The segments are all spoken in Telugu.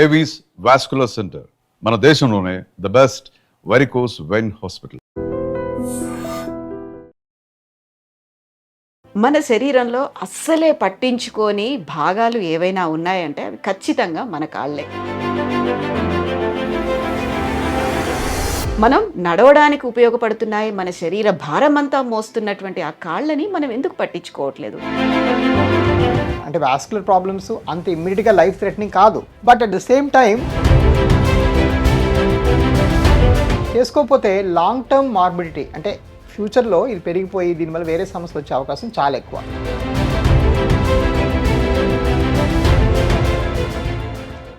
ఏవీస్ వాస్కులర్ సెంటర్ మన దేశంలోనే the best varicose vein hospital. మన శరీరంలో అస్సలే పట్టించుకోని భాగాలు ఏవైనా ఉన్నాయంటే అవి ఖచ్చితంగా మన కాళ్ళే. మనం నడవడానికి ఉపయోగపడుతున్నాయి, మన శరీర భారమంతా మోస్తున్నటువంటి ఆ కాళ్ళని మనం ఎందుకు పట్టించుకోవట్లేదు? అంటే వాస్కులర్ ప్రాబ్లమ్స్ అంత ఇమ్మీడియట్గా లైఫ్ థ్రెటనింగ్ కాదు, but at the same time చేసుకోకపోతే లాంగ్ టర్మ్ మార్బిడిటీ అంటే ఫ్యూచర్లో ఇది పెరిగిపోయి దీనివల్ల వేరే సమస్యలు వచ్చే అవకాశం చాలా ఎక్కువ.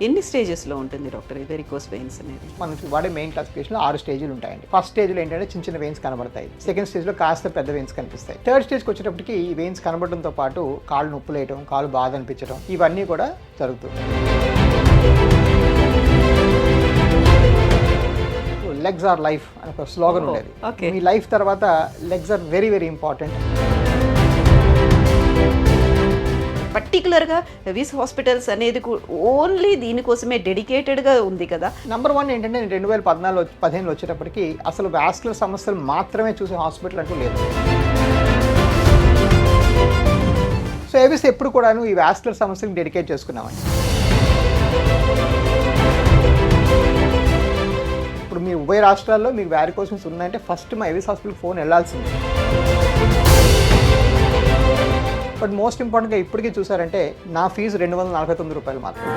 ఎన్ని స్టేజెస్లో ఉంటుంది డాక్టర్ ఈ వెరికోస్ వెయిన్స్ అనేది? మనకి వాడే మెయిన్ క్లాసిఫికేషన్లో 6 స్టేజ్లు ఉంటాయండి. ఫస్ట్ స్టేజ్లో ఏంటంటే చిన్న చిన్న వెయిన్స్ కనబడతాయి, సెకండ్ స్టేజ్లో కాస్త పెద్ద వెయిన్స్ కనిపిస్తాయి, థర్డ్ స్టేజ్కి వచ్చేటప్పటికి ఈ వెయిన్స్ కనబడడంతో పాటు కాళ్ళు నొప్పులు వేయటం, కాళ్ళు బాధ అనిపించడం ఇవన్నీ కూడా జరుగుతుంది. లెగ్స్ ఆర్ లైఫ్ అని ఒక స్లోగన్ ఉండేది. మీ లైఫ్ తర్వాత legs are very very important. పర్టికులర్గా విస్ హాస్పిటల్స్ అనేది ఓన్లీ దీనికోసమే డెడికేటెడ్గా ఉంది కదా. నెంబర్ 1 ఏంటంటే 2014-15 వచ్చేటప్పటికి అసలు వాస్కులర్ సమస్యలు మాత్రమే చూసే హాస్పిటల్ అంటూ లేదు. సో ఏవిస్ ఎప్పుడు కూడాను ఈ వాస్కులర్ సమస్యలకు డెడికేట్ చేసుకున్నామండి. ఇప్పుడు మీ ఉభయ రాష్ట్రాల్లో మీకు వారికోస్ వెయిన్స్ ఉన్నాయంటే ఫస్ట్ మా ఏవిస్ హాస్పిటల్కి ఫోన్ వెళ్ళాల్సింది. బట్ మోస్ట్ ఇంపార్టెంట్గా ఇప్పటికీ చూసారంటే నా ఫీజు 249 రూపాయలు మాత్రమే.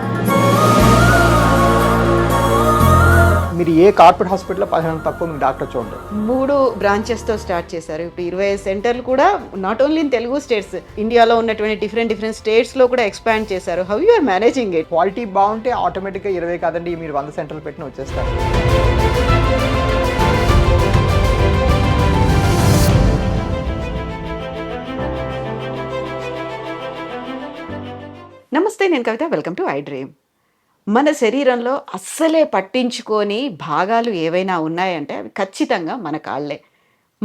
మీరు ఏ కార్పొరేట్ హాస్పిటల్లో 15 తక్కువ మీకు డాక్టర్ చూడండి. 3 బ్రాంచెస్తో స్టార్ట్ చేశారు. ఇప్పుడు 20 సెంటర్లు కూడా not only in Telugu states, ఇండియాలో ఉన్నటువంటి డిఫరెంట్ స్టేట్స్లో కూడా ఎక్స్పాండ్ చేశారు. How you are managing it? Quality బాగుంటే ఆటోమేటిక్గా 20 కాదండి, మీరు 100 సెంటర్లు పెట్టిన వచ్చేస్తారు. నమస్తే, నేను Kavitha. Welcome to I dream. మన శరీరంలో అస్సలే పట్టించుకోని భాగాలు ఏవైనా ఉన్నాయంటే అవి ఖచ్చితంగా మన కాళ్ళే.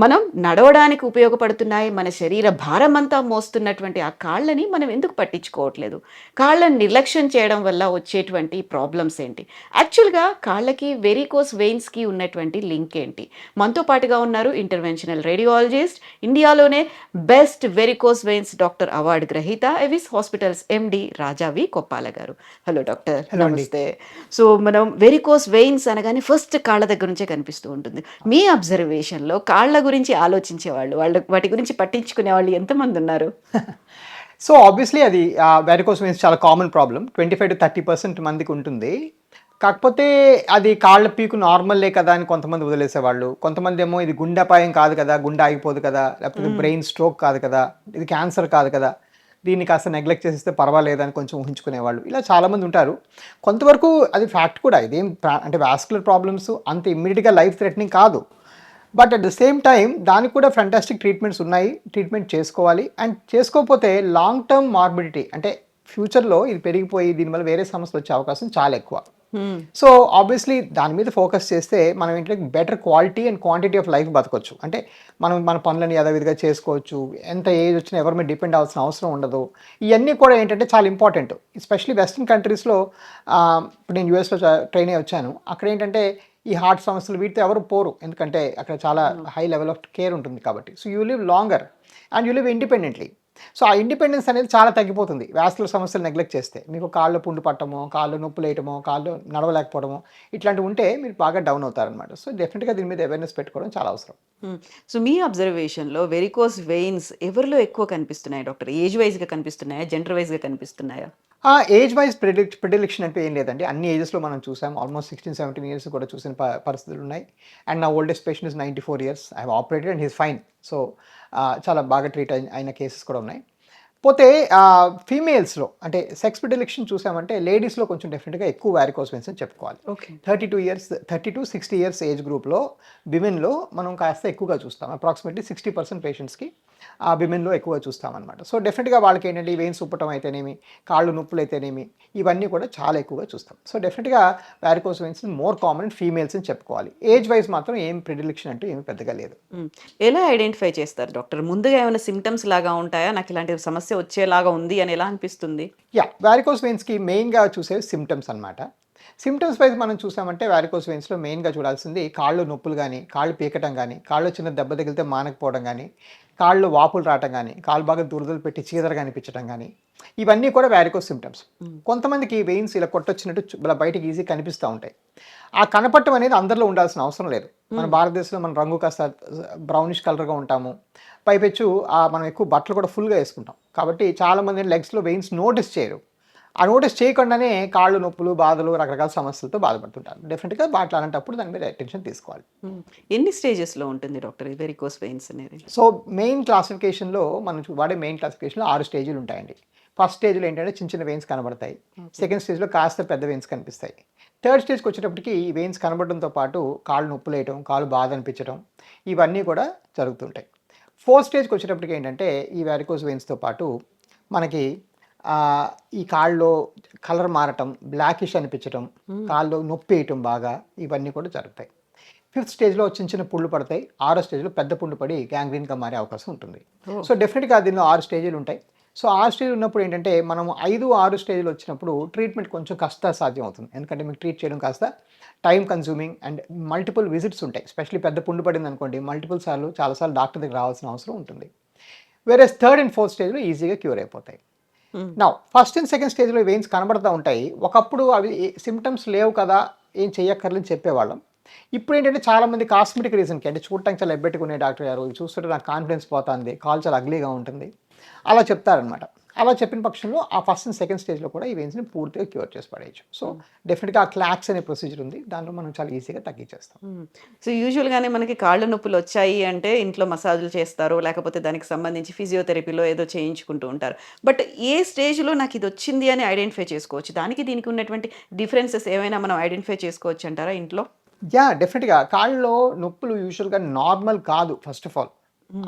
మనం నడవడానికి ఉపయోగపడుతున్నాయి, మన శరీర భారమంతా మోస్తున్నటువంటి ఆ కాళ్ళని మనం ఎందుకు పట్టించుకోవట్లేదు? కాళ్ళని నిర్లక్ష్యం చేయడం వల్ల వచ్చేటువంటి ప్రాబ్లమ్స్ ఏంటి? యాక్చువల్గా కాళ్ళకి వెరికోస్ వెయిన్స్కి ఉన్నటువంటి లింక్ ఏంటి? మనతో పాటుగా ఉన్నారు ఇంటర్వెన్షనల్ రేడియాలజిస్ట్, ఇండియాలోనే best varicose veins doctor award గ్రహీత, ఎవిస్ హాస్పిటల్స్ ఎండి రాజా వి కొప్పాల గారు. Hello doctor. నమస్తే. సో మనం వెరికోస్ వెయిన్స్ అనగానే ఫస్ట్ కాళ్ళ దగ్గర నుంచే కనిపిస్తూ ఉంటుంది. మీ అబ్జర్వేషన్లో కాళ్ళ గురించి ఆలోచించే వాళ్ళు వాటి గురించి పట్టించుకునే వాళ్ళు ఎంతమంది ఉన్నారు? సో ఆబ్వియస్లీ అది వెరికోస్ వెయిన్స్ చాలా కామన్ ప్రాబ్లం. 25-30% మందికి ఉంటుంది. కాకపోతే అది కాళ్ళ పీకు నార్మల్లే కదా అని కొంతమంది వదిలేసేవాళ్ళు, కొంతమంది ఏమో ఇది గుండె అపాయం కాదు కదా, గుండె ఆగిపోదు కదా, లేకపోతే బ్రెయిన్ స్ట్రోక్ కాదు కదా, ఇది క్యాన్సర్ కాదు కదా, దీన్ని కాస్త నెగ్లెక్ట్ చేసేస్తే పర్వాలేదని కొంచెం ఊహించుకునేవాళ్ళు. ఇలా చాలామంది ఉంటారు. కొంతవరకు అది ఫ్యాక్ట్ కూడా. ఇదేం అంటే వాస్కులర్ ప్రాబ్లమ్స్ అంత ఇమ్మీడియట్గా లైఫ్ థ్రెటనింగ్ కాదు, but at the same time దానికి కూడా ఫ్యాంటాస్టిక్ ట్రీట్మెంట్స్ ఉన్నాయి. ట్రీట్మెంట్ చేసుకోవాలి. అండ్ చేసుకోకపోతే లాంగ్ టర్మ్ మార్బిడిటీ అంటే ఫ్యూచర్లో ఇది పెరిగిపోయి దీనివల్ల వేరే సమస్యలు వచ్చే అవకాశం చాలా ఎక్కువ. సో ఆబ్వియస్లీ దాని మీద ఫోకస్ చేస్తే మనం ఏంటంటే better quality and quantity of life బతకొచ్చు. అంటే మనం మన పనులని యథావిధిగా చేసుకోవచ్చు, ఎంత ఏజ్ వచ్చినా ఎవరి మీద డిపెండ్ అవ్వాల్సిన అవసరం ఉండదు. ఇవన్నీ కూడా ఏంటంటే చాలా ఇంపార్టెంట్. ఎస్పెషలీ వెస్ట్రన్ కంట్రీస్లో. ఇప్పుడు నేను యూఎస్లో ట్రైన్ అయ్యి వచ్చాను. అక్కడ ఏంటంటే ఈ హార్ట్ సమస్యలు వీటితో ఎవరు పోరు, ఎందుకంటే అక్కడ చాలా హై లెవెల్ ఆఫ్ కేర్ ఉంటుంది కాబట్టి. So you live longer and you live independently. So ఆ ఇండిపెండెన్స్ అనేది చాలా తగ్గిపోతుంది వాస్కులర్ సమస్యలు నెగ్లెక్ట్ చేస్తే. మీకు కాళ్ళు పుండు పట్టమో, కాళ్ళు నొప్పులు వేయటమో, కాళ్ళు నడవలేకపోవడమో ఇట్లాంటివి ఉంటే మీరు బాగా డౌన్ అవుతారనమాట. సో డెఫినెట్గా దీని మీద అవేర్నెస్ పెట్టుకోవడం చాలా అవసరం. సో మీ అబ్జర్వేషన్లో వెరికోస్ వెయిన్స్ ఎవరిలో ఎక్కువ కనిపిస్తున్నాయి డాక్టర్? ఏజ్ వైజ్గా కనిపిస్తున్నాయా, జెండర్ వైజ్గా కనిపిస్తున్నాయా? ఏజ్ వైజ్ ప్రిడిక్షన్ అంటే ఏం లేదండి. అన్ని ఏజెస్లో మనం చూసాం. ఆల్మోస్ట్ 16-17 ఇయర్స్ కూడా చూసిన పరిస్థితులు ఉన్నాయి. అండ్ నా oldest patient is 94 years. I have operated and he's fine. So చాలా బాగా ట్రీట్ అయిన కేసెస్ కూడా ఉన్నాయి. పోతే ఫీమేల్స్లో అంటే సెక్స్ ప్రిడిలెక్షన్ చూసామంటే లేడీస్లో కొంచెం డెఫినెట్గా ఎక్కువ వారికోస్ వెయిన్స్ అని చెప్పుకోవాలి. 30-60 years ఏజ్ గ్రూప్లో విమెన్లో మనం కాస్త ఎక్కువగా చూస్తాం. అప్రాక్సిమేట్లీ 60% పేషెంట్స్కి విమెన్లో ఎక్కువ చూస్తామన్నమాట. సో డెఫినెట్గా వాళ్ళకి ఏంటంటే ఈ వెయిన్స్ ఉప్పటం అయితేనేమి, కాళ్ళు నొప్పులు అయితేనేమి, ఇవన్నీ కూడా చాలా ఎక్కువగా చూస్తాం. సో డెఫినెట్గా varicose veins more common females అని చెప్పుకోవాలి. ఏజ్ వైజ్ మాత్రం ఏం ప్రిడిలెక్షన్ అంటూ ఏమి పెద్దగా లేదు. ఎలా ఐడెంటిఫై చేస్తారు డాక్టర్? ముందుగా ఏమైనా సిమ్టమ్స్ లాగా ఉంటాయా, నాకు ఇలాంటి సమస్య వచ్చేలాగా ఉంది అని ఎలా అనిపిస్తుంది? వారికోస్ వెయిన్స్కి మెయిన్గా చూసే సిమ్టమ్స్ అనమాట. సిమ్టమ్స్ వైజ్ మనం చూసామంటే వారికోస్ వెయిన్స్లో మెయిన్గా చూడాల్సింది కాళ్ళు నొప్పులు కానీ, కాళ్ళు పీకటం కానీ, కాళ్ళు చిన్న దెబ్బ తగిలితే మానకపోవడం కానీ, కాళ్ళు వాపులు రావటం కానీ, కాళ్ళు బాగా దురదలు పెట్టి చీదరగా అనిపించడం కానీ, ఇవన్నీ కూడా వారికోస్ సిమ్టమ్స్. కొంతమందికి వెయిన్స్ ఇలా కొట్టొచ్చినట్టు ఇలా బయటకి ఈజీ కనిపిస్తూ ఉంటాయి. ఆ కనపడటం అనేది అందరిలో ఉండాల్సిన అవసరం లేదు. మన భారతదేశంలో మన రంగు కాస్త బ్రౌనిష్ కలర్గా ఉంటాము. పైపెచ్చు మనం ఎక్కువ బట్టలు కూడా ఫుల్గా వేసుకుంటాం. కాబట్టి చాలామంది లెగ్స్లో వెయిన్స్ నోటీస్ చేయరు. ఆ నోటీస్ చేయకుండానే కాళ్ళు నొప్పులు, బాధలు, రకరకాల సమస్యలతో బాధపడుతుంటారు. డెఫినెట్గా వాటి అలాంటప్పుడు దాని మీద అటెన్షన్ తీసుకోవాలి. ఎన్ని స్టేజెస్లో ఉంటుంది డాక్టర్ ఈ వెరికోస్ వెయిన్స్ అనేది? సో మెయిన్ క్లాసిఫికేషన్లో మనం వాడే మెయిన్ క్లాసిఫికేషన్లో 6 స్టేజ్లు ఉంటాయండి. ఫస్ట్ స్టేజ్లో ఏంటంటే చిన్న చిన్న వెయిన్స్ కనబడతాయి. సెకండ్ స్టేజ్లో కాస్త పెద్ద వెయిన్స్ కనిపిస్తాయి. థర్డ్ స్టేజ్కి వచ్చేటప్పటికి ఈ వెయిన్స్ కనబడడంతో పాటు కాళ్ళు నొప్పులు వేయటం, కాళ్ళు బాధ అనిపించడం, ఇవన్నీ కూడా జరుగుతుంటాయి. ఫోర్త్ స్టేజ్కి వచ్చేటప్పటికి ఏంటంటే ఈ వారికోస్ వెయిన్స్తో పాటు మనకి ఈ కాళ్ళలో కలర్ మారటం, బ్లాకిష్ అనిపించడం, కాళ్ళు నొప్పి వేయటం బాగా, ఇవన్నీ కూడా జరుగుతాయి. ఫిఫ్త్ స్టేజ్లో చిన్న చిన్న పుళ్ళు పడతాయి. 6వ స్టేజ్లో పెద్ద పుండు పడి గ్యాంగ్రీన్గా మారే అవకాశం ఉంటుంది. సో డెఫినెట్గా దీనిలో 6 స్టేజ్లు ఉంటాయి. సో 6 స్టేజ్లు ఉన్నప్పుడు ఏంటంటే మనం 5, 6 స్టేజ్లు వచ్చినప్పుడు ట్రీట్మెంట్ కొంచెం కష్టసాధ్యం అవుతుంది. ఎందుకంటే మీకు ట్రీట్ చేయడం కాస్త time consuming and multiple visits ఉంటాయి. స్పెషల్లీ పెద్ద పుండు పడింది అనుకోండి, మల్టిపుల్ సార్లు చాలాసార్లు డాక్టర్ దగ్గర రావాల్సిన అవసరం ఉంటుంది. వేరే థర్డ్ అండ్ ఫోర్త్ స్టేజ్లో ఈజీగా క్యూర్ అయిపోతాయి. నా ఫస్ట్ అండ్ సెకండ్ స్టేజ్లో వెయిన్స్ కనబడుతూ ఉంటాయి. ఒకప్పుడు అవి సిమ్టమ్స్ లేవు కదా, ఏం చెయ్యక్కర్లేని చెప్పేవాళ్ళం. ఇప్పుడు ఏంటంటే చాలామంది కాస్మెటిక్ రీజన్కి, అంటే చూడటానికి చాలా ఎబ్బెట్టుకునే డాక్టర్ గారు, ఇది చూస్తుంటే నాకు కాన్ఫిడెన్స్ పోతుంది, కాల్ చాలా అగ్లీగా ఉంటుంది, అలా చెప్తారనమాట. అలా చెప్పిన పక్షంలో ఆ ఫస్ట్ అండ్ సెకండ్ స్టేజ్లో కూడా ఈ వెయిన్స్ని పూర్తిగా క్యూర్ చేసి పడేయచ్చు. సో డెఫినెట్గా ఆ క్లాక్స్ అనే ప్రొసీజర్ ఉంది, దాంట్లో మనం చాలా ఈజీగా తగ్గించేస్తాం. సో యూజువల్గానే మనకి కాళ్ళ నొప్పులు వచ్చాయి అంటే ఇంట్లో మసాజులు చేస్తారు, లేకపోతే దానికి సంబంధించి ఫిజియోథెరపీలో ఏదో చేయించుకుంటూ ఉంటారు. బట్ ఏ స్టేజ్లో నాకు ఇది వచ్చింది అని ఐడెంటిఫై చేసుకోవచ్చు? దానికి దీనికి ఉన్నటువంటి డిఫరెన్సెస్ ఏమైనా మనం ఐడెంటిఫై చేసుకోవచ్చు అంటారా ఇంట్లో? డెఫినెట్గా కాళ్ళలో నొప్పులు యూజువల్గా నార్మల్ కాదు. ఫస్ట్ ఆఫ్ ఆల్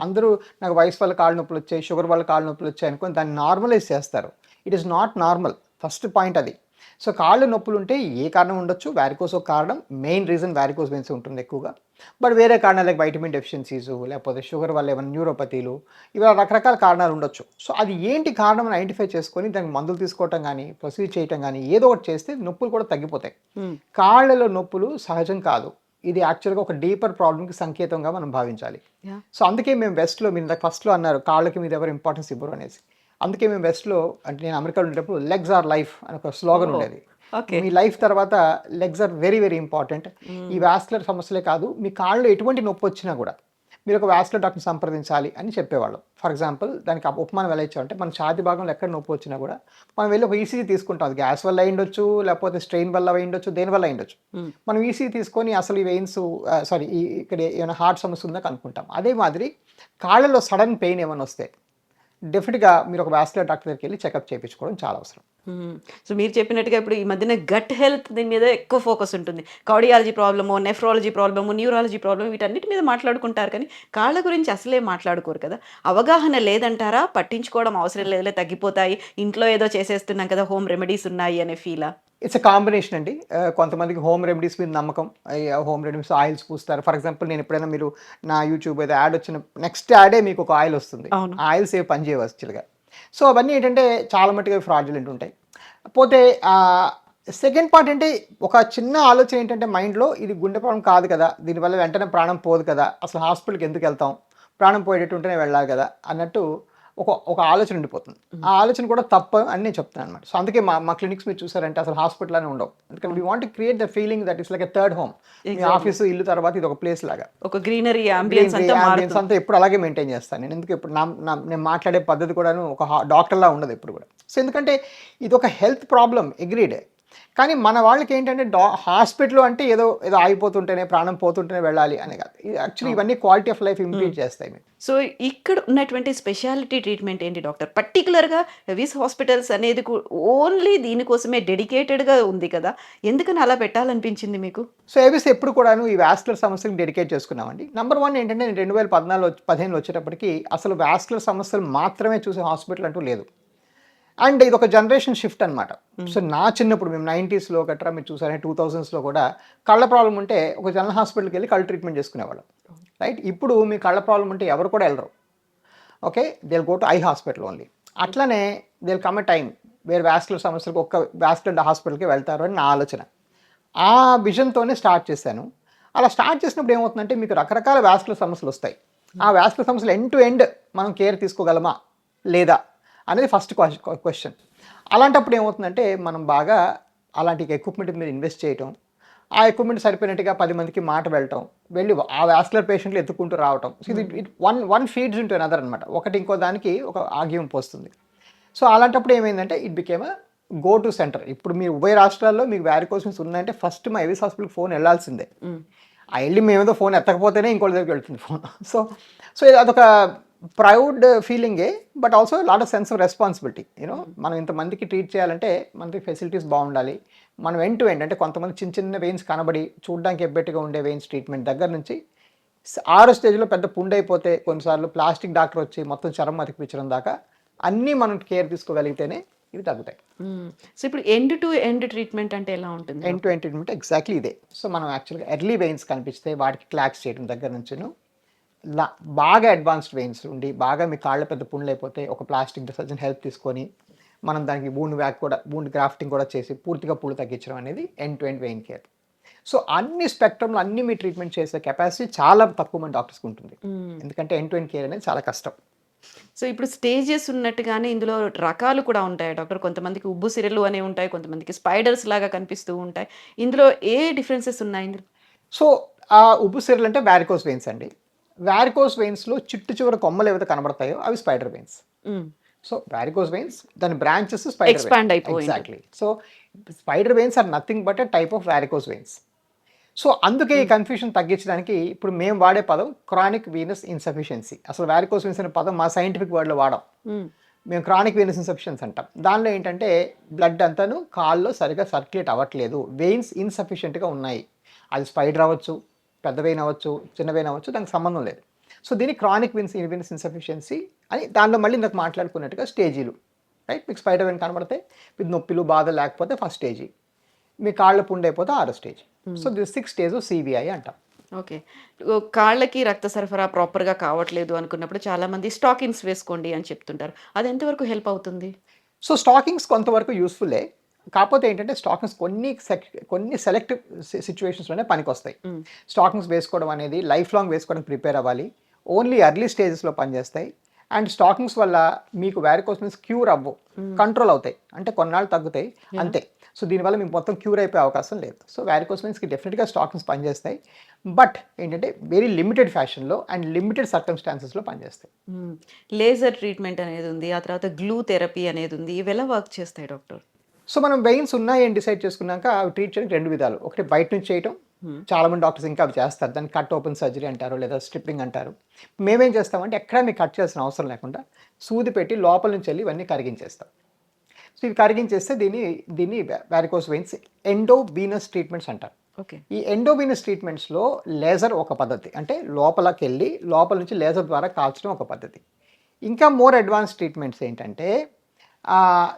అందరూ నాకు వయసు వల్ల కాళ్ళు నొప్పులు వచ్చాయి, షుగర్ వల్ల కాళ్ళు నొప్పులు వచ్చాయి అనుకొని దాన్ని నార్మలైజ్ చేస్తారు. It is not normal. First point అది. సో కాళ్ళు నొప్పులు ఉంటే ఏ కారణం ఉండొచ్చు. వారికోస్ ఒక కారణం, మెయిన్ రీజన్ వారికోస్ వెయిన్స్ ఉంటుంది ఎక్కువగా. బట్ వేరే కారణాలు లైక్ వైటమిన్ డెఫిషియన్సీస్, లేకపోతే షుగర్ వల్ల ఏమైనా న్యూరోపతీలు, ఇవి రకరకాల కారణాలు ఉండొచ్చు. సో అది ఏంటి కారణం అని ఐడెంటిఫై చేసుకొని దానికి మందులు తీసుకోవటం కానీ, ప్రొసీడ్ చేయటం కానీ ఏదో ఒకటి చేస్తే నొప్పులు కూడా తగ్గిపోతాయి. కాళ్ళలో నొప్పులు సహజం కాదు. ఇది యాక్చువల్గా ఒక డీపర్ ప్రాబ్లమ్కి సంకేతంగా మనం భావించాలి. సో అందుకే మేము వెస్ట్లో, మీరు ఫస్ట్లో అన్నారు కాళ్ళకి మీద ఎవరు ఇంపార్టెన్స్ ఇవ్వరు అనేసి. అందుకే మేము వెస్ట్లో, అంటే నేను అమెరికాలో ఉండేటప్పుడు లెగ్స్ ఆర్ లైఫ్ అని ఒక స్లోగన్ ఉండేది. మీ లైఫ్ తర్వాత legs are very very important. ఈ వాస్కులర్ సమస్యలే కాదు, మీ కాళ్ళలో ఎటువంటి నొప్పి వచ్చినా కూడా మీరు ఒక వాస్కులర్ డాక్టర్ని సంప్రదించాలి అని చెప్పేవాళ్ళం. ఫర్ ఎగ్జాంపుల్ దానికి ఉపమానం ఎలా ఇచ్చామంటే, మన ఛాతీ భాగంలో ఎక్కడ నొప్పి వచ్చినా కూడా మనం వెళ్ళి ఒక ఈసీజీ తీసుకుంటాం. అది గ్యాస్ వల్ల అయ్యిండొచ్చు, లేకపోతే స్ట్రెయిన్ వల్ల అయ్యిండొచ్చు, దేని వల్ల అయ్యిండొచ్చు. మనం ఈసీజీ తీసుకొని అసలు ఈ వెయిన్స్ ఇక్కడ ఏమైనా హార్ట్ సమస్య ఉందా కనుక్కుంటాం. అదే మాదిరి కాళ్ళలో సడన్ పెయిన్ ఏమైనా వస్తే డెఫినెట్గా మీరు ఒక వాస్కులర్ డాక్టర్ దగ్గరికి వెళ్ళి చెకప్ చేయించుకోవడం చాలా అవసరం. సో మీరు చెప్పినట్టుగా ఇప్పుడు ఈ మధ్యన గట్ హెల్త్ దీని మీద ఎక్కువ ఫోకస్ ఉంటుంది. Cardiology problem, nephrology problem, neurology problem, వీటన్నిటి మీద మాట్లాడుకుంటారు కానీ కాళ్ళ గురించి అసలే మాట్లాడుకోరు కదా. అవగాహన లేదంటారా? పట్టించుకోవడం అవసరం లేదులే, తగ్గిపోతాయి, ఇంట్లో ఏదో చేసేస్తున్నాం కదా, హోమ్ రెమెడీస్ ఉన్నాయి అనే ఫీలా? ఇట్స్ ఎ కాంబినేషన్ అండి. కొంతమందికి హోమ్ రెమెడీస్ మీద నమ్మకం, హోమ్ రెమెడీస్ ఆయిల్స్ పూస్తారు. ఫర్ ఎగ్జాంపుల్ నేను ఎప్పుడైనా, మీరు నా యూట్యూబ్ ఏదో యాడ్ వచ్చిన నెక్స్ట్ యాడే మీకు ఒక ఆయిల్ వస్తుంది. ఆయిల్స్ ఏవి పనిచేయవు యాక్చువల్గా. సో అవన్నీ ఏంటంటే చాలా మట్టుగా ఫ్రాడ్యులెంట్ ఉంటాయి. పోతే సెకండ్ పార్ట్ అంటే ఒక చిన్న ఆలోచన ఏంటంటే మైండ్లో, ఇది గుండె ప్రాబ్లం కాదు కదా, దీనివల్ల వెంటనే ప్రాణం పోదు కదా, అసలు హాస్పిటల్కి ఎందుకు వెళ్తాం, ప్రాణం పోయేటట్టు ఉంటేనే వెళ్ళాలి కదా అన్నట్టు ఒక ఆలోచన ఉండిపోతుంది. ఆ ఆలోచన కూడా తప్పు అని నేను చెప్తాను అనమాట. సో అందుకే మా క్లినిక్స్ మీరు చూసారంటే అసలు హాస్పిటల్ అని ఉండవు. ఎందుకంటే we want to create the feeling that is like a third home. Me office, ఇల్లు తర్వాత ఇది ఒక ప్లేస్ లాగా, ఒక గ్రీనరీ అంబియన్స్ అంతా ఎప్పుడు అలాగే మెయింటైన్ చేస్తాను నేను. ఎందుకు ఇప్పుడు నేను మాట్లాడే పద్ధతి కూడా ఒక డాక్టర్లా ఉండదు ఎప్పుడు కూడా. సో ఎందుకంటే ఇది ఒక హెల్త్ ప్రాబ్లం, అగ్రీడ్. కానీ మన వాళ్ళకి ఏంటంటే హాస్పిటల్ అంటే ఏదో ఆగిపోతుంటేనే, ప్రాణం పోతుంటేనే వెళ్ళాలి అని కాదు. యాక్చువల్లీ ఇవన్నీ క్వాలిటీ ఆఫ్ లైఫ్ ఇంప్రూవ్ చేస్తాయి. సో ఇక్కడ ఉన్నటువంటి స్పెషాలిటీ ట్రీట్మెంట్ ఏంటి డాక్టర్? పర్టికులర్గా విస్ హాస్పిటల్స్ అనేది ఓన్లీ దీనికోసమే డెడికేటెడ్గా ఉంది కదా, ఎందుకని అలా పెట్టాలనిపించింది మీకు? సో ఏబిస్ ఎప్పుడు కూడాను ఈ వాస్కులర్ సమస్యలకు డెడికేట్ చేసుకున్నామండి. నెంబర్ 1 ఏంటంటే, నేను 2014-15 వచ్చేటప్పటికి అసలు వాస్కులర్ సమస్యలు మాత్రమే చూసే హాస్పిటల్ అంటూ లేదు. అండ్ ఇది ఒక జనరేషన్ షిఫ్ట్ అనమాట. సో నా చిన్నప్పుడు, మేము 90sలో గట్రా మీరు చూసారంటే 2000sలో కూడా కళ్ళ ప్రాబ్లం ఉంటే ఒక జనరల్ హాస్పిటల్కి వెళ్ళి కళ్ళు ట్రీట్మెంట్ చేసుకునేవాళ్ళం, రైట్? ఇప్పుడు మీ కళ్ళ ప్రాబ్లం ఉంటే ఎవరు కూడా వెళ్ళరు. Okay, they will go to I hospital only. అట్లనే they will come a time వేరే వాస్కులర్ సమస్యలకు ఒక్క వాస్కులర్ హాస్పిటల్కి వెళ్తారు అని నా ఆలోచన. ఆ విజన్‌తోనే స్టార్ట్ చేశాను. అలా స్టార్ట్ చేసినప్పుడు ఏమవుతుందంటే మీకు రకరకాల వాస్కులర్ సమస్యలు వస్తాయి. ఆ వాస్కులర్ సమస్యలు ఎండ్ టు ఎండ్ మనం కేర్ తీసుకోగలమా? లేదా? అనేది ఫస్ట్ క్వెషన్. అలాంటప్పుడు ఏమవుతుందంటే మనం బాగా అలాంటి ఎక్విప్‌మెంట్ మీద ఇన్వెస్ట్ చేయటం, ఆ ఎక్విప్‌మెంట్ సరిపోయినట్టుగా 10 మందికి మాట వెళ్ళటం, వెళ్ళి ఆ వాస్కులర్ పేషెంట్‌లు ఎత్తుక్కుంటూ రావటం. సో ఇది వన్ ఫీడ్స్ ఇంటూ అనదర్ అనమాట. ఒకటి ఇంకో దానికి ఒక ఆగ్యం పోస్తుంది. సో అలాంటప్పుడు ఏమైందంటే it became go to centre. ఇప్పుడు మీరు ఉభయ రాష్ట్రాల్లో మీకు వారికోస్ వెయిన్స్ ఉన్నాయంటే ఫస్ట్ మా ఎవిస్ హాస్పిటల్‌కి ఫోన్ ఎళ్ళాల్సిందే. ఆ ఎళ్ళి మేమేదో ఫోన్ ఎత్తకపోతేనే ఇంకోళ్ళ దగ్గరికి వెళ్తుంది ఫోన్. సో సో అదొక ప్రౌడ్ ఫీలింగే. But also lot of sense of responsibility. మనం ఇంతమందికి ట్రీట్ చేయాలంటే మనకి ఫెసిలిటీస్ బాగుండాలి. మనం ఎండ్ టు ఎండ్ అంటే కొంతమంది చిన్న చిన్న వెయిన్స్ కనబడి చూడడానికి ఎబ్బెట్టుగా ఉండే వెయిన్స్ ట్రీట్మెంట్ దగ్గర నుంచి 6 స్టేజ్‌లో పెద్ద పుండైపోతే కొన్నిసార్లు ప్లాస్టిక్ డాక్టర్ వచ్చి మొత్తం చర్మం అతికిపించడం దాకా అన్నీ మనం కేర్ తీసుకోగలిగితేనే ఇవి తగ్గుతాయి. సో ఇప్పుడు ఎండ్ టు ఎండ్ ట్రీట్మెంట్ అంటే ఎలా ఉంటుంది? End to end treatment exactly ఇదే. సో మనం యాక్చువల్గా ఎర్లీ వెయిన్స్ కనిపిస్తే వాటికి క్లాక్స్ చేయడం దగ్గర నుంచిను బాగా అడ్వాన్స్డ్ వెయిన్స్ ఉండి బాగా మీ కాళ్ళ పెద్ద పుండ్లు అయిపోతే ఒక ప్లాస్టిక్ సర్జన్ హెల్ప్ తీసుకొని మనం దానికి వూండ్ గ్రాఫ్టింగ్ కూడా చేసి పూర్తిగా పుళ్ళు తగ్గించడం అనేది end to end vein care. So అన్ని స్పెక్ట్రంలో అన్ని మీ ట్రీట్మెంట్ చేసే కెపాసిటీ చాలా తక్కువ మంది డాక్టర్స్కి ఉంటుంది. ఎందుకంటే ఎండ్ టు ఎండ్ కేర్ అనేది చాలా కష్టం. సో ఇప్పుడు స్టేజెస్ ఉన్నట్టుగానే ఇందులో రకాలు కూడా ఉంటాయి డాక్టర్. కొంతమందికి ఉబ్బు సిరలు అనేవి ఉంటాయి, కొంతమందికి స్పైడర్స్ లాగా కనిపిస్తూ ఉంటాయి. ఇందులో ఏ డిఫరెన్సెస్ ఉన్నాయి ఇందులో? సో ఆ ఉబ్బు సిరలు అంటే వారికోస్ వెయిన్స్ అండి. వారికోస్ వెయిన్స్లో చివర కొమ్మలు ఏవైతే కనబడతాయో అవి spider veins. So varicose veins దాని బ్రాంచెస్ స్పైడర్ ఎక్స్పాండ్ అయిపోయింది. Exactly. So spider veins are nothing but a type of varicose veins. So అందుకే ఈ కన్ఫ్యూషన్ తగ్గించడానికి ఇప్పుడు మేము వాడే పదం క్రానిక్ వీనస్ ఇన్సఫిషియన్సీ. అసలు వారికోస్ వెయిన్స్ అనే పదం మా సైంటిఫిక్ వర్డ్లో వాడాం. మేము క్రానిక్ వీనస్ ఇన్సఫిషియన్సీ అంటాం. దానిలో ఏంటంటే బ్లడ్ అంతాను కాల్లో సరిగా సర్క్యులేట్ అవ్వట్లేదు, వెయిన్స్ ఇన్సఫిషియెంట్గా ఉన్నాయి. అది స్పైడర్ అవ్వచ్చు, పెద్ద వెయిన్ అవ్వచ్చు, చిన్న వెయిన్ అవ్వచ్చు, దానికి సంబంధం లేదు. సో దీన్ని క్రానిక్ వీనస్ ఇన్సఫిషియన్సీ అని దానిలో మళ్ళీ ఇందాక మాట్లాడుకున్నట్టుగా స్టేజీలు. రైట్, మీకు స్పైడర్ వెయిన్ కనబడితే మీకు నొప్పిలు బాధ లేకపోతే ఫస్ట్ స్టేజీ, మీ కాళ్ళ పుండు అయిపోతే 6వ stage. So this 6 stage CBI అంటాం. ఓకే. కాళ్ళకి రక్త సరఫరా ప్రాపర్‌గా కావట్లేదు అనుకున్నప్పుడు చాలామంది స్టాకింగ్స్ వేసుకోండి అని చెప్తుంటారు. అది ఎంతవరకు హెల్ప్ అవుతుంది? సో స్టాకింగ్స్ కొంతవరకు యూస్ఫుల్లే. కాకపోతే ఏంటంటే స్టాకింగ్స్ కొన్ని సెలెక్టివ్ సిచ్యువేషన్స్లోనే పనికొస్తాయి. స్టాకింగ్స్ వేసుకోవడం అనేది లైఫ్ లాంగ్ వేసుకోవడానికి ప్రిపేర్ అవ్వాలి. ఓన్లీ ఎర్లీ స్టేజెస్లో పనిచేస్తాయి. అండ్ స్టాకింగ్స్ వల్ల మీకు వారికోస్ వెయిన్స్ క్యూర్ అవ్వవు, కంట్రోల్ అవుతాయి, అంటే కొన్నాళ్ళు తగ్గుతాయి అంతే. సో దీనివల్ల మీకు మొత్తం క్యూర్ అయిపోయే అవకాశం లేదు. సో వారికోస్ వెయిన్స్కి డెఫినెట్గా స్టాకింగ్స్ పనిచేస్తాయి. బట్ ఏంటంటే వెరీ లిమిటెడ్ ఫ్యాషన్లో అండ్ లిమిటెడ్ సర్కమ్స్టాన్సెస్లో పనిచేస్తాయి. లేజర్ ట్రీట్మెంట్ అనేది ఉంది, ఆ తర్వాత గ్లూ థెరపీ అనేది ఉంది. ఇవి ఎలా వర్క్ చేస్తాయి డాక్టర్? సో మనం వెయిన్స్ ఉన్నాయి అని డిసైడ్ చేసుకున్నాక అవి ట్రీట్ చేయడానికి 2 విధాలు. ఒకటి బయట నుంచి చేయటం, చాలామంది డాక్టర్స్ ఇంకా అవి చేస్తారు, దాన్ని కట్ ఓపెన్ సర్జరీ అంటారు లేదా స్ట్రిప్పింగ్ అంటారు. మేమేం చేస్తామంటే ఎక్కడా మీకు కట్ చేయాల్సిన అవసరం లేకుండా సూది పెట్టి లోపల నుంచి వెళ్ళి ఇవన్నీ కరిగించేస్తాం. సో ఇవి కరిగించేస్తే దీన్ని వారికోస్ వెయిన్స్ ఎండోవీనస్ ట్రీట్మెంట్స్ అంటారు. ఓకే. ఈ ఎండోవీనస్ ట్రీట్మెంట్స్లో లేజర్ ఒక పద్ధతి, అంటే లోపలికి వెళ్ళి లోపల నుంచి లేజర్ ద్వారా కాల్చడం ఒక పద్ధతి. ఇంకా మోర్ అడ్వాన్స్ ట్రీట్మెంట్స్ ఏంటంటే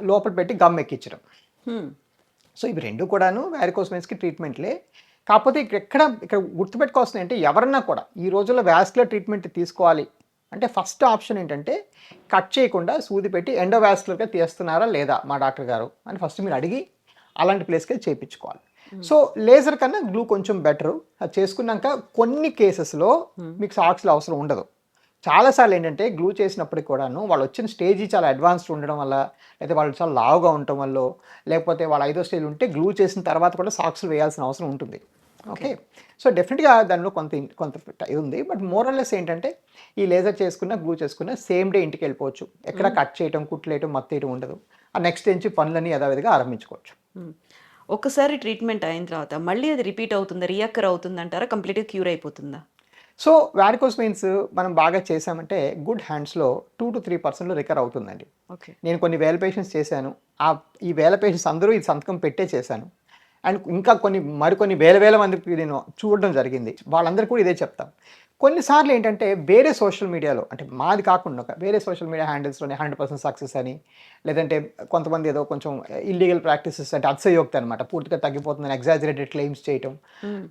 లోపల పెట్టి గమ్ ఎక్కించడం. సో ఇవి రెండు కూడాను వారికోస్ వెయిన్స్కి ట్రీట్మెంట్లే. కాకపోతే ఇక్కడ గుర్తుపెట్టుకోవాల్సింది అంటే ఎవరన్నా కూడా ఈ రోజుల్లో వాస్కులర్ ట్రీట్మెంట్ తీసుకోవాలి అంటే ఫస్ట్ ఆప్షన్ ఏంటంటే కట్ చేయకుండా సూది పెట్టి ఎండోవాస్కులర్గా తీస్తున్నారా లేదా మా డాక్టర్ గారు అని ఫస్ట్ మీరు అడిగి అలాంటి ప్లేస్కి వెళ్ళి చేయించుకోవాలి. సో లేజర్ కన్నా గ్లూ కొంచెం బెటరు. అది చేసుకున్నాక కొన్ని కేసెస్లో మీకు సాక్స్లు అవసరం ఉండదు. చాలాసార్లు ఏంటంటే గ్లూ చేసినప్పటికి కూడాను వాళ్ళు వచ్చిన స్టేజ్ చాలా అడ్వాన్స్డ్ ఉండడం వల్ల, లేకపోతే వాళ్ళు చాలా లావుగా ఉండటం వల్ల, లేకపోతే వాళ్ళు 5వ స్టేజ్ ఉంటే గ్లూ చేసిన తర్వాత కూడా సాక్స్లు వేయాల్సిన అవసరం ఉంటుంది. ఓకే. సో డెఫినెట్గా దానిలో కొంత ఇది ఉంది. బట్ మోరల్లెస్ ఏంటంటే ఈ లేజర్ చేసుకున్న గ్లూ చేసుకున్న సేమ్ డే ఇంటికి వెళ్ళిపోవచ్చు. ఎక్కడ కట్ చేయటం, కుట్లేయటం, మత్తేయటం ఉండదు. ఆ నెక్స్ట్ నుంచి పనులన్నీ యథావిధిగా ఆరంభించుకోవచ్చు. ఒకసారి ట్రీట్మెంట్ అయిన తర్వాత మళ్ళీ అది రిపీట్ అవుతుందా, రియక్కర్ అవుతుంది అంటారా, కంప్లీట్గా క్యూర్ అయిపోతుందా? సో వారికోస్ వెయిన్స్ మనం బాగా చేసామంటే గుడ్ హ్యాండ్స్లో 2 to 3% రికవర్ అవుతుందండి. ఓకే. నేను కొన్ని వేల పేషెంట్స్ చేశాను. ఈ వేల పేషెంట్స్ అందరూ ఇది సంతకం పెట్టే చేశాను. అండ్ ఇంకా మరికొన్ని వేల మందికి నేను చూడడం జరిగింది. వాళ్ళందరూ కూడా ఇదే చెప్తాం. కొన్నిసార్లు ఏంటంటే వేరే సోషల్ మీడియాలో అంటే మాది కాకుండా వేరే సోషల్ మీడియా హ్యాండిల్స్‌లోనే 100% సక్సెస్ అని, లేదంటే కొంతమంది ఏదో కొంచెం ఇల్లీగల్ ప్రాక్టీసెస్ అంటే అతిశయోక్తి అనమాట. పూర్తిగా తగ్గిపోతుందని ఎగ్జాజరేటెడ్ క్లెయిమ్స్ చేయటం.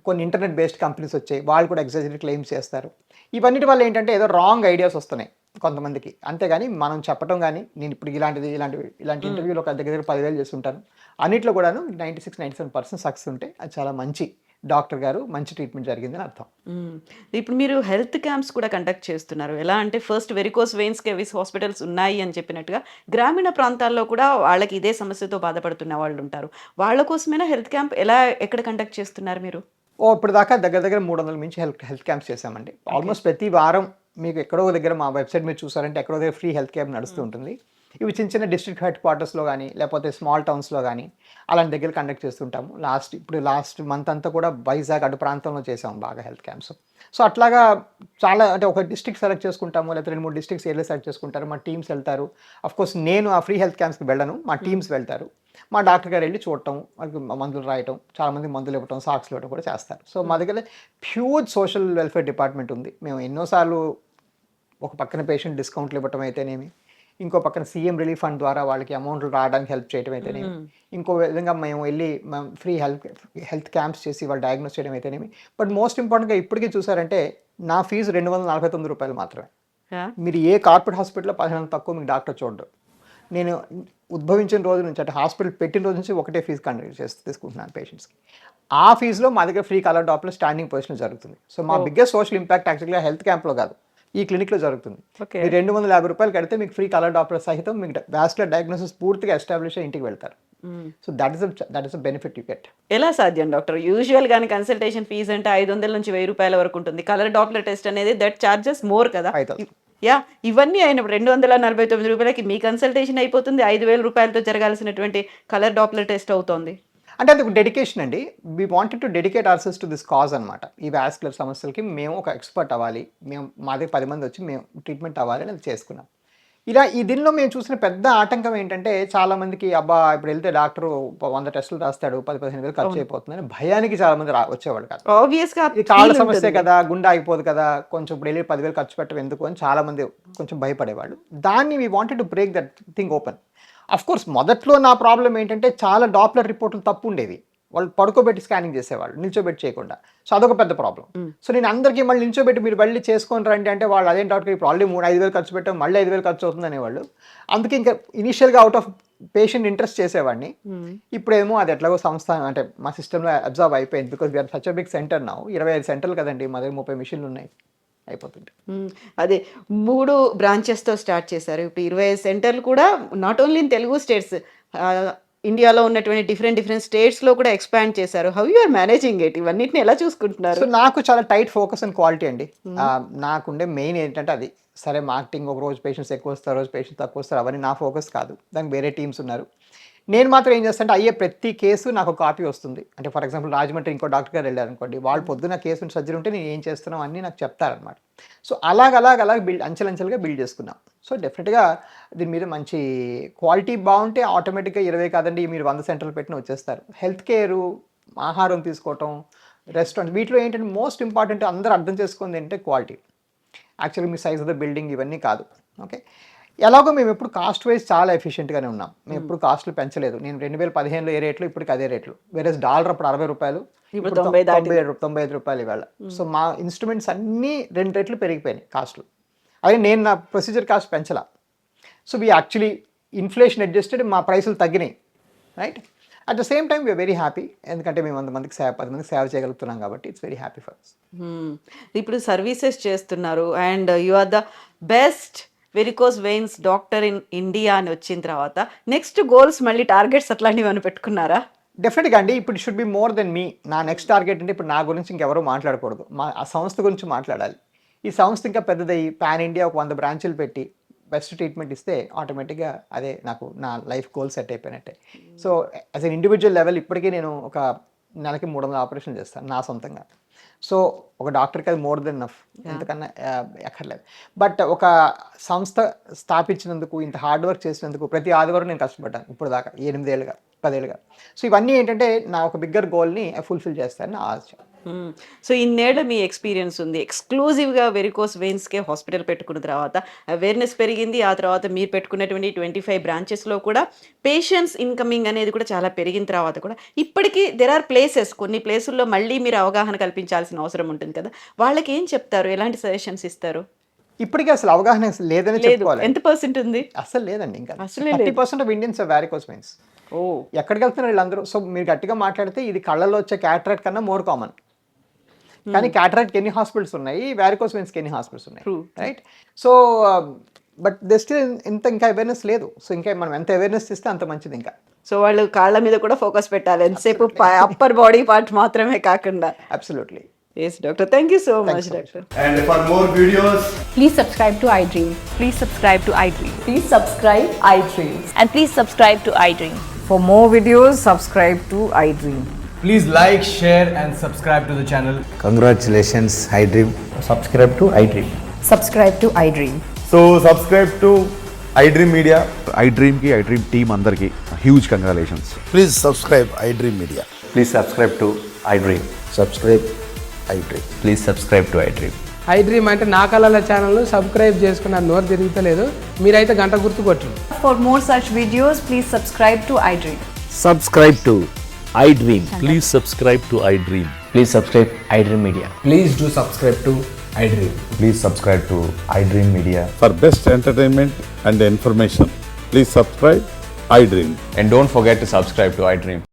కొన్ని ఇంటర్నెట్ బేస్డ్ కంపెనీస్ వచ్చాయి. వాళ్ళు కూడా ఎగ్జాజరేటెడ్ క్లెయిమ్స్ చేస్తారు. ఇవన్నిటి వల్ల ఏంటంటే ఏదో రాంగ్ ఐడియాస్ వస్తున్నాయి కొంతమందికి. అంతేగాని మనం చెప్పటం గాని, నేను ఇప్పుడు ఇలాంటి ఇంటర్వ్యూలో ఒక దగ్గర 10,000 చేస్తుంటాను. అన్నిట్లో కూడాను 96, 97% సక్సెస్ ఉంటే అది చాలా మంచి డాక్టర్ గారు మంచి ట్రీట్మెంట్ జరిగిందని అర్థం. మ్మ్. ఇప్పుడు మీరు హెల్త్ క్యాంప్స్ కూడా కండక్ట్ చేస్తున్నారు. ఎలా అంటే ఫస్ట్ వెరికోస్ వెయిన్స్ కేవిస్ హాస్పిటల్స్ ఉన్నాయి అని చెప్పినట్టుగా గ్రామీణ ప్రాంతాల్లో కూడా వాళ్ళకి ఇదే సమస్యతో బాధపడుతున్న వాళ్ళు ఉంటారు. వాళ్ళ కోసమైనా హెల్త్ క్యాంప్ ఎక్కడ కండక్ట్ చేస్తున్నారు మీరు? ఇప్పుడు దాకా దగ్గర దగ్గర 300 మించి హెల్త్ క్యాంప్స్ చేశామండి. ఆల్మోస్ట్ ప్రతి వారం మీకు ఎక్కడో ఒక దగ్గర మా వెబ్సైట్ మీద చూసారంటే ఎక్కడో దగ్గర ఫ్రీ హెల్త్ క్యాంప్ నడుస్తూ ఉంటుంది. ఇవి చిన్న చిన్న డిస్ట్రిక్ట్ హెడ్ క్వార్టర్స్లో కానీ లేకపోతే స్మాల్ టౌన్స్లో కానీ అలాంటి దగ్గర కండక్ట్ చేస్తుంటాము. లాస్ట్ మంత్ అంతా కూడా వైజాగ్ అటు ప్రాంతంలో చేసాము బాగా హెల్త్ క్యాంప్స్. సో అట్లాగా చాలా అంటే ఒక డిస్ట్రిక్ట్ సెలెక్ట్ చేసుకుంటాము, లేకపోతే 2-3 డిస్ట్రిక్ట్స్ ఏరియా సెలెక్ట్ చేసుకుంటారు. మా టీమ్స్ వెళ్తారు. అఫ్కోర్స్ నేను ఆ ఫ్రీ హెల్త్ క్యాంప్స్కి వెళ్ళను, మా టీమ్స్ వెళ్తారు. మా డాక్టర్ గారు వెళ్ళి చూడటం, వాళ్ళకి మందులు రాయటం, చాలామంది మందులు ఇవ్వటం, సాక్స్లు ఇవ్వటం కూడా చేస్తారు. సో మా దగ్గర హ్యూజ్ సోషల్ వెల్ఫేర్ డిపార్ట్మెంట్ ఉంది. మేము ఎన్నోసార్లు ఒక పక్కన పేషెంట్ డిస్కౌంట్లు ఇవ్వటం అయితేనేమి, ఇంకో పక్కన సీఎం రిలీఫ్ ఫండ్ ద్వారా వాళ్ళకి అమౌంట్లు రావడానికి హెల్ప్ చేయడం అయితేనేమి, ఇంకో విధంగా మేము వెళ్ళి ఫ్రీ హెల్త్ క్యాంప్స్ చేసి వాళ్ళు డయాగ్నోస్ చేయడం అయితేనేమి. బట్ మోస్ట్ ఇంపార్టెంట్గా ఇప్పటికీ చూసారంటే నా ఫీజు ₹249 మాత్రమే. మీరు ఏ కార్పొరేట్ హాస్పిటల్లో 15 తక్కువ మీకు డాక్టర్ చూడరు. నేను ఉద్భవించిన రోజు నుంచి అంటే హాస్పిటల్ పెట్టిన రోజు నుంచి ఒకటే ఫీజు తీసుకుంటున్నాను పేషెంట్స్కి. ఆ ఫీజులో మా దగ్గర free colour Doppler standing position జరుగుతుంది. సో మా బిగ్గెస్ట్ సోషల్ ఇంపాక్ట్ యాక్చువల్గా హెల్త్ క్యాంప్లో కాదు, ఈ క్లినిక్లో జరుగుతుంది. మీరు ₹250 కడితే మీకు ఫ్రీ కలర్ డాప్లర్ సహితం మీకు వాస్కులర్ డయాగ్నోసిస్ పూర్తిగా ఎస్టాబ్లిష్ అయ్యి ఇంటికి వెళ్తారు. So that is benefit you get. ఎలా సాధ్యం డాక్టర్? యూజువల్ గాని కన్సల్టేషన్ ఫీజు అంటే 500 నుంచి ₹1000 వరకు ఉంటుంది. కలర్ డాప్లర్ టెస్ట్ అనేది దట్ చార్జెస్ మోర్ కదా. యా, ఇవన్నీ అయినప్పుడు ₹249కి మీ కన్సల్టేషన్ అయిపోతుంది. ₹5000తో జరగాల్సినటువంటి కలర్ డాప్లర్ టెస్ట్ అవుతోంది. అంటే అది ఒక డెడికేషన్ అండి. We wanted to dedicate our to this cause అనమాట. ఈ వాస్కులర్ సమస్యలకి మేము ఒక ఎక్స్పర్ట్ అవ్వాలి, మా దగ్గర 10 మంది వచ్చి మేము ట్రీట్మెంట్ అవ్వాలి అని చేసుకున్నాం. ఈ దీనిలో మేము చూసిన పెద్ద ఆటంకం ఏంటంటే చాలామందికి ఇప్పుడు వెళ్తే డాక్టర్ 100 టెస్టులు రాస్తాడు, 10-15 వేలు ఖర్చు అయిపోతుందని భయానికి చాలామంది వచ్చేవాడు కాదు. ఆబ్వియస్గా ఇది కాళ్ళ సమస్య కదా, గుండె ఆగిపోదు కదా, కొంచెం ఇప్పుడు వెళ్ళి 10,000 ఖర్చు పెట్టడం ఎందుకు అని చాలామంది కొంచెం భయపడేవాళ్ళు. దాన్ని we wanted to break that thing open. Of course మొదట్లో నా ప్రాబ్లం ఏంటంటే చాలా డాప్లర్ రిపోర్ట్లు తప్పు ఉండేవి. వాళ్ళు పడుకోబెట్టి స్కానింగ్ చేసేవాళ్ళు, నిల్చోబెట్టి చేయకుండా. సో అదొక పెద్ద ప్రాబ్లం. సో నేను అందరికీ మళ్ళీ నిల్చోబెట్టి మీరు వెళ్ళి చేసుకొని రండి అంటే వాళ్ళు అదేం డాక్టర్ ఇప్పుడు ఆల్రెడీ 5,000 ఖర్చు పెట్టాం, మళ్ళీ 5,000 ఖర్చు అవుతుంది అనేవాళ్ళు. అందుకే ఇంకా ఇనీషియల్గా అవుట్ ఆఫ్ పేషెంట్ ఇంట్రెస్ట్ చేసేవాడిని. ఇప్పుడేమో అది ఎట్లాగో సంస్థ అంటే మా సిస్టంలో అబ్జర్వ్ అయిపోయింది. Because we are such a big center now. 25 సెంటర్లు కదండి, మా దగ్గర 30 మిషన్లు ఉన్నాయి, అయిపోతుంది. అదే 3 బ్రాంచెస్తో స్టార్ట్ చేశారు. ఇప్పుడు 25 సెంటర్లు కూడా not only in Telugu states, ఇండియాలో ఉన్నటువంటి డిఫరెంట్ స్టేట్స్లో కూడా ఎక్స్పాండ్ చేశారు. How you are managing it? ఇవన్నిటిని ఎలా చూసుకుంటున్నారు? సో నాకు చాలా టైట్ ఫోకస్ అండ్ క్వాలిటీ అండి. నాకుండే మెయిన్ ఏంటంటే అది. సరే మార్కెటింగ్ ఒక రోజు పేషెంట్స్ ఎక్కువ వస్తారు, రోజు పేషెంట్స్ తక్కువ వస్తారు, అవన్నీ నా ఫోకస్ కాదు. దానికి వేరే టీమ్స్ ఉన్నారు. నేను మాత్రం ఏం చేస్తానంటే అయ్యే ప్రతి కేసు నాకు కాపీ వస్తుంది. అంటే ఫర్ ఎగ్జాంపుల్ రాజమండ్రి ఇంకో డాక్టర్ గారు వెళ్ళారు అనుకోండి, వాళ్ళు పొద్దున్న కేసు సర్జరీ ఉంటే నేను ఏం చేస్తున్నాం అన్నీ నాకు చెప్తారనమాట. సో అలాగ అంచెలంచెలుగా బిల్డ్ చేసుకున్నాం. సో డెఫినెట్గా దీని మీద మంచి క్వాలిటీ బాగుంటే ఆటోమేటిక్గా 20 కాదండి మీరు 100 సెంటర్లు పెట్టిన వచ్చేస్తారు. హెల్త్ కేరు, ఆహారం తీసుకోవటం, రెస్టారెంట్, వీటిలో ఏంటంటే మోస్ట్ ఇంపార్టెంట్ అందరూ అర్థం చేసుకుంది ఏంటంటే క్వాలిటీ. యాక్చువల్గా మీ సైజ్ ఆఫ్ ద బిల్డింగ్ ఇవన్నీ కాదు. ఓకే, ఎలాగో మేము ఎప్పుడు కాస్ట్ వైజ్ చాలా ఎఫిషియెంట్గానే ఉన్నాం. మేము ఎప్పుడు కాస్ట్లు పెంచలేదు. నేను 2015లో ఏ రేట్లు, ఇప్పటికి అదే రేట్లు. వేరే డాలర్ అప్పుడు ₹60, ఇప్పుడు ₹95 ఇవాళ. సో మా ఇన్స్ట్రుమెంట్స్ అన్నీ 2 రెట్లు పెరిగిపోయినాయి కాస్ట్లు. అదే నేను నా ప్రొసీజర్ కాస్ట్ పెంచలా. So we actually inflation adjusted, మా ప్రైసులు తగ్గినాయి, right. At the same time we are very happy, ఎందుకంటే మేము 10 మందికి సేవ చేయగలుగుతున్నాం కాబట్టి it's very happy for us. ఇప్పుడు సర్వీసెస్ చేస్తున్నారు and you are the best varicose veins doctor in India అని వచ్చిన తర్వాత నెక్స్ట్ గోల్స్ మళ్ళీ టార్గెట్స్ అట్లాంటివి అని పెట్టుకున్నారా? డెఫినెట్గా అండి. ఇప్పుడు షుడ్ బి మోర్ దెన్ మీ. నా నెక్స్ట్ టార్గెట్ అంటే ఇప్పుడు నా గురించి ఇంకెవరూ మాట్లాడకూడదు, ఆ సంస్థ గురించి మాట్లాడాలి. ఈ సంస్థ ఇంకా పెద్దదయ్యి పాన్ ఇండియా ఒక 100 బ్రాంచులు పెట్టి బెస్ట్ ట్రీట్మెంట్ ఇస్తే ఆటోమేటిక్గా అదే నాకు నా లైఫ్ గోల్ సెట్ అయిపోయినట్టే. So as an individual level ఇప్పటికీ నేను ఒక నెలకి 300 ఆపరేషన్ చేస్తాను నా సొంతంగా. సో ఒక డాక్టర్కి అది మోర్ దెన్ ఎనఫ్, ఎంతకన్నా ఎక్కర్లేదు. బట్ ఒక సంస్థ స్థాపించినందుకు, ఇంత హార్డ్ వర్క్ చేసినందుకు ప్రతి ఆదివారం నేను కష్టపడ్డాను ఇప్పుడు దాకా 8 ఏళ్ళుగా 10 ఏళ్ళుగా. సో ఇవన్నీ ఏంటంటే నా ఒక బిగ్గర్ గోల్ని ఫుల్ఫిల్ చేస్తానని నా ఆశ. సో ఇన్నేళ్ళ మీ ఎక్స్పీరియన్స్ ఉంది, ఎక్స్క్లూజివ్గా వెరికోస్ వెయిన్స్కే హాస్పిటల్ పెట్టుకున్న తర్వాత అవేర్నెస్ పెరిగింది. ఆ తర్వాత మీరు పెట్టుకున్నటువంటి 25 బ్రాంచెస్లో కూడా పేషెంట్స్ ఇన్కమింగ్ అనేది కూడా చాలా పెరిగిన తర్వాత కూడా ఇప్పటికీ దెర్ ఆర్ ప్లేసెస్, కొన్ని ప్లేసుల్లో మళ్ళీ మీరు అవగాహన కల్పించాల్సిన అవసరం ఉంటుంది కదా, వాళ్ళకి ఏం చెప్తారు, ఎలాంటి సజెషన్స్ ఇస్తారు? ఇప్పటికీ అసలు అవగాహన లేదని లేదు, చెప్పుకోవాలి. ఎంత పర్సెంట్ ఉంది? అసలు లేదండి. ఇంకా అసలే 30% ఆఫ్ ఇండియన్స్ వారికోస్ వెయిన్స్. ఓ, ఎక్కడికి వెళ్తున్నారు వీళ్ళందరూ? సో మీరు గట్టిగా మాట్లాడితే ఇది కళ్ళల్లో వచ్చే క్యాటరాక్ట్ కన్నా మోర్ కామన్. కానీ క్యాటరాక్ట్కి ఎన్ని హాస్పిటల్స్ ఉన్నాయి, వారికోస్ వెయిన్స్కి ఎన్ని హాస్పిటల్స్ ఉన్నాయి, రైట్? సో బట్ స్టిల్ ఇంకా అవేర్నెస్ లేదు. సో ఇంకా మనం ఎంత అవేర్నెస్ ఇస్తే అంత మంచిది. ఇంకా సో వాళ్ళు కాళ్ళ మీద కూడా ఫోకస్ పెట్టాలి, ఎంతసేపు అప్పర్ బాడీ పార్ట్ మాత్రమే కాకుండా. Absolutely. Yes doctor, thank you so much doctor. And for more videos, Please subscribe to iDream. Please subscribe to iDream. Please subscribe iDream. And please subscribe to iDream. For more videos, subscribe to iDream. please like, share and subscribe to the channel. Congratulations, iDream. Subscribe to iDream. Subscribe to iDream. So subscribe to iDream Media. iDream ki iDream team అందరికి huge congratulations. Please subscribe iDream Media. Please subscribe to iDream. Subscribe iDream. Please subscribe to iDream. iDream అంటే నా కళల ఛానల్ సబ్స్క్రైబ్ చేసుకున్న నోరు తిరుగుతలేదు, మీరైతే గంట గుర్తు కొట్టండి. For more such videos, please subscribe to iDream. Subscribe to iDream. Please subscribe to iDream. Please subscribe iDream Media. Please do subscribe to iDream. Please subscribe to iDream Media. For best entertainment and information, please subscribe iDream. And don't forget to subscribe to iDream.